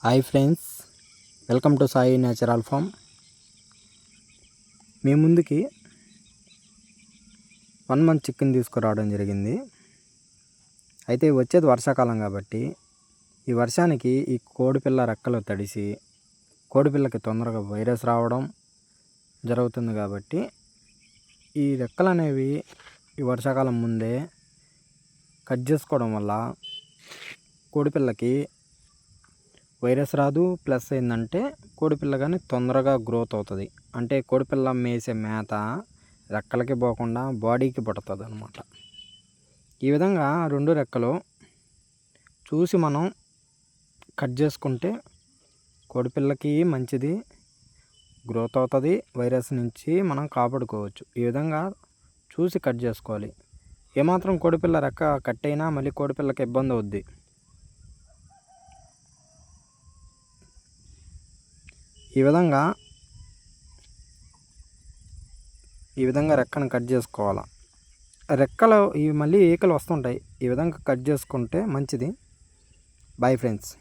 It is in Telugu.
Hi friends, welcome to Sai natural farm. మీ ముందుకి 1 మంత్ చికెన్ తీసుకురావడం జరిగింది. అయితే వచ్చేది వర్షాకాలం కాబట్టి ఈ వర్షానికి ఈ కోడిపిల్ల రెక్కలు తడిసి కోడిపిల్లకి తొందరగా వైరస్ రావడం జరుగుతుంది. కాబట్టి ఈ రెక్కలు అనేవి ఈ వర్షాకాలం ముందే కట్ చేసుకోవడం వల్ల కోడిపిల్లకి వైరస్ రాదు. ప్లస్ ఏంటంటే కోడిపిల్ల కానీ తొందరగా గ్రోత్ అవుతుంది. అంటే కోడిపిల్ల మేసే మేత రెక్కలకి పోకుండా బాడీకి పడుతుంది అనమాట. ఈ విధంగా 2 రెక్కలు చూసి మనం కట్ చేసుకుంటే కోడిపిల్లకి మంచిది, గ్రోత్ అవుతుంది. వైరస్ నుంచి మనం కాపాడుకోవచ్చు. ఈ విధంగా చూసి కట్ చేసుకోవాలి. ఏమాత్రం కోడిపిల్ల రెక్క కట్ అయినా మళ్ళీ కోడిపిల్లకి ఇబ్బంది అవుద్ది. ఈ విధంగా రెక్కను కట్ చేసుకోవాలి. రెక్కలు మళ్ళీ ఈకలు వస్తుంటాయి. ఈ విధంగా కట్ చేసుకుంటే మంచిది. Bye friends.